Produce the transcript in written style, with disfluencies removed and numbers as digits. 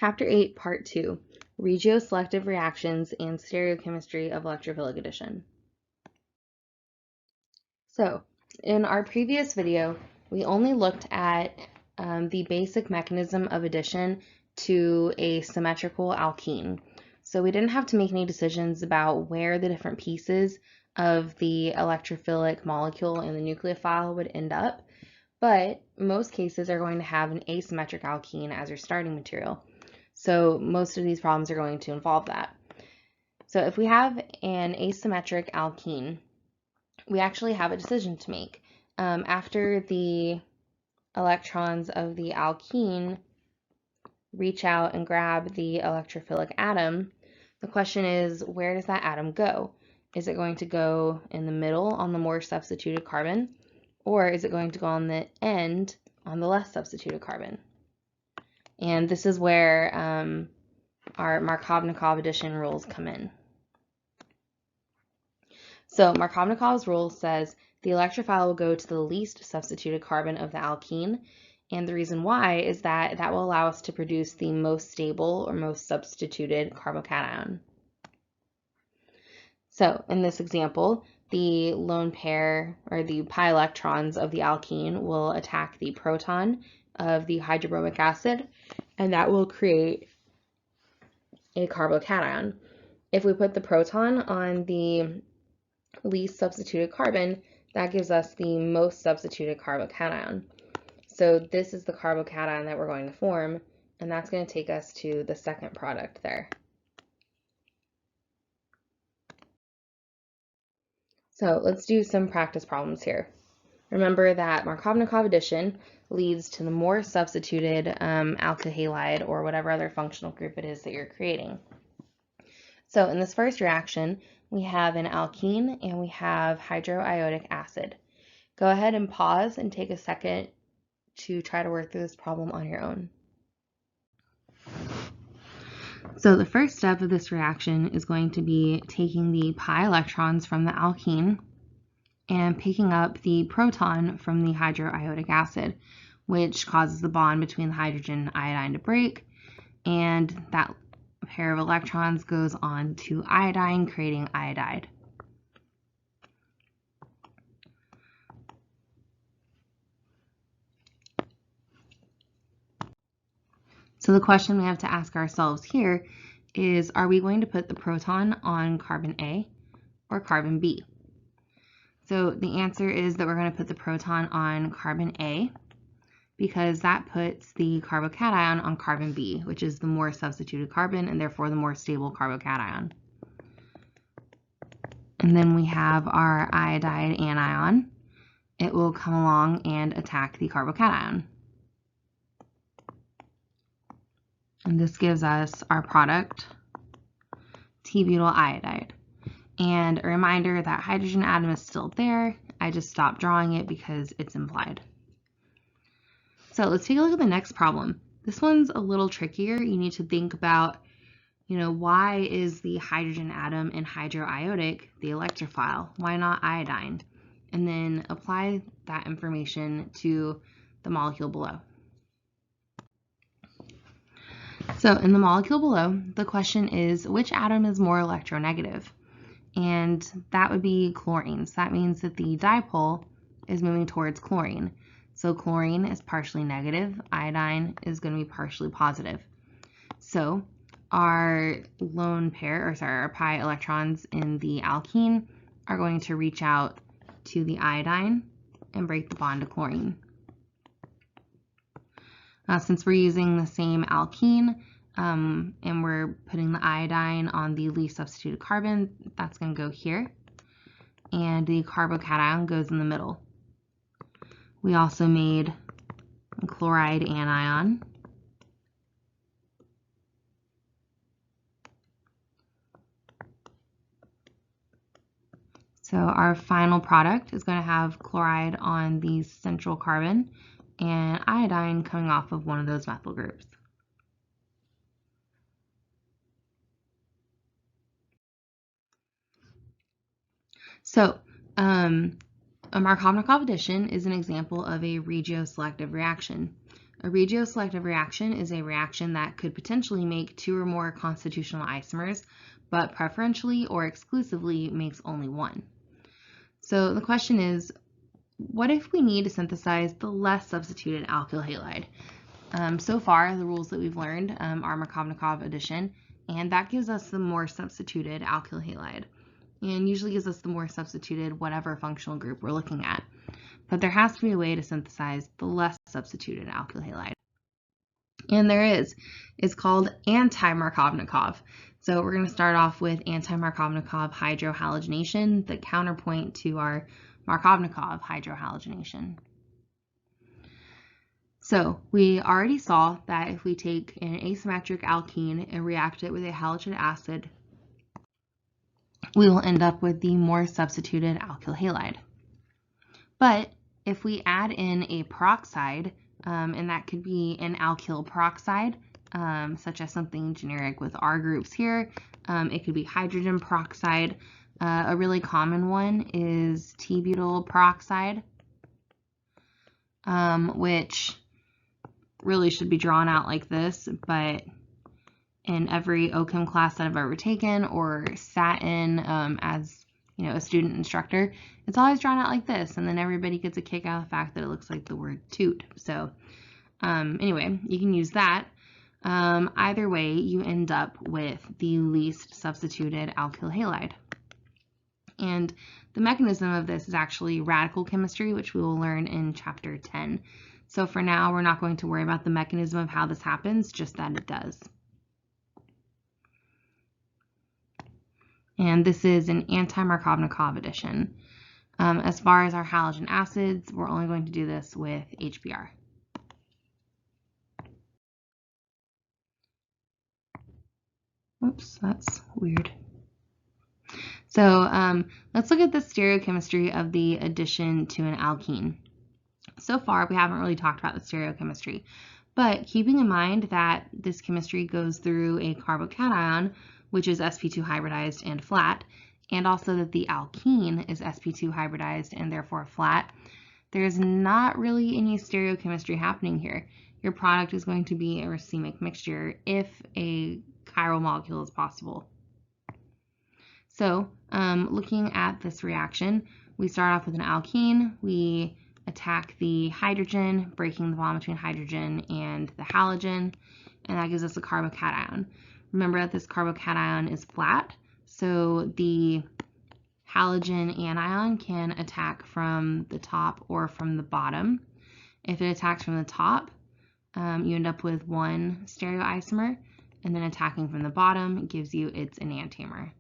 Chapter 8, Part 2, Regioselective Reactions and Stereochemistry of Electrophilic Addition. So, in our previous video, we only looked at the basic mechanism of addition to a symmetrical alkene. So we didn't have to make any decisions about where the different pieces of the electrophilic molecule in the nucleophile would end up, but most cases are going to have an asymmetric alkene as your starting material. So most of these problems are going to involve that. So if we have an asymmetric alkene, we actually have a decision to make. After the electrons of the alkene reach out and grab the electrophilic atom, the question is, where does that atom go? Is it going to go in the middle on the more substituted carbon, or is it going to go on the end on the less substituted carbon? And this is where our Markovnikov addition rules come in. So Markovnikov's rule says the electrophile will go to the least substituted carbon of the alkene, and the reason why is that that will allow us to produce the most stable or most substituted carbocation. So in this example, the lone pair or the pi electrons of the alkene will attack the proton of the hydrobromic acid, and that will create a carbocation. If we put the proton on the least substituted carbon, that gives us the most substituted carbocation. So this is the carbocation that we're going to form, and that's going to take us to the second product there. So let's do some practice problems here. Remember that Markovnikov addition leads to the more substituted alkyl halide or whatever other functional group it is that you're creating. So in this first reaction, we have an alkene and we have hydroiodic acid. Go ahead and pause and take a second to try to work through this problem on your own. So the first step of this reaction is going to be taking the pi electrons from the alkene and picking up the proton from the hydroiodic acid, which causes the bond between the hydrogen and iodine to break, and that pair of electrons goes on to iodine, creating iodide. So the question we have to ask ourselves here is, are we going to put the proton on carbon A or carbon B? So the answer is that we're going to put the proton on carbon A because that puts the carbocation on carbon B, which is the more substituted carbon and therefore the more stable carbocation. And then we have our iodide anion. It will come along and attack the carbocation. And this gives us our product, T-butyl iodide. And a reminder that hydrogen atom is still there. I just stopped drawing it because it's implied. So let's take a look at the next problem. This one's a little trickier. You need to think about, why is the hydrogen atom in hydroiodic the electrophile? Why not iodine? And then apply that information to the molecule below. So in the molecule below, the question is, which atom is more electronegative? And that would be chlorine. So that means that the dipole is moving towards chlorine. So chlorine is partially negative, iodine is going to be partially positive. So our lone pair, our pi electrons in the alkene are going to reach out to the iodine and break the bond to chlorine. Now, since we're using the same alkene and we're putting the iodine on the least substituted carbon, that's going to go here, and the carbocation goes in the middle. We also made a chloride anion. So our final product is going to have chloride on the central carbon and iodine coming off of one of those methyl groups. So a Markovnikov addition is an example of a regioselective reaction. A regioselective reaction is a reaction that could potentially make 2 or more constitutional isomers, but preferentially or exclusively makes only 1. So the question is, what if we need to synthesize the less substituted alkyl halide? So far, the rules that we've learned are Markovnikov addition, and that gives us the more substituted alkyl halide, and usually gives us the more substituted whatever functional group we're looking at. But there has to be a way to synthesize the less substituted alkyl halide. And there is. It's called anti-Markovnikov. So we're going to start off with anti-Markovnikov hydrohalogenation, the counterpoint to our Markovnikov hydrohalogenation. So we already saw that if we take an asymmetric alkene and react it with a halogen acid, we will end up with the more substituted alkyl halide. But if we add in a peroxide, and that could be an alkyl peroxide, such as something generic with our groups here, it could be hydrogen peroxide. A really common one is T-butyl peroxide, which really should be drawn out like this, but in every OChem class that I've ever taken or sat in as a student instructor, it's always drawn out like this, and then everybody gets a kick out of the fact that it looks like the word toot. So anyway, you can use that. Either way, you end up with the least substituted alkyl halide. And the mechanism of this is actually radical chemistry, which we will learn in chapter 10. So for now, we're not going to worry about the mechanism of how this happens, just that it does. And this is an anti-Markovnikov addition. As far as our halogen acids, we're only going to do this with HBr. Oops, that's weird. So let's look at the stereochemistry of the addition to an alkene. So far, we haven't really talked about the stereochemistry, but keeping in mind that this chemistry goes through a carbocation, which is sp2 hybridized and flat, and also that the alkene is sp2 hybridized and therefore flat, there's not really any stereochemistry happening here. Your product is going to be a racemic mixture if a chiral molecule is possible. So looking at this reaction, we start off with an alkene. We attack the hydrogen, breaking the bond between hydrogen and the halogen, and that gives us a carbocation. Remember that this carbocation is flat, so the halogen anion can attack from the top or from the bottom. If it attacks from the top, you end up with one stereoisomer, and then attacking from the bottom gives you its enantiomer.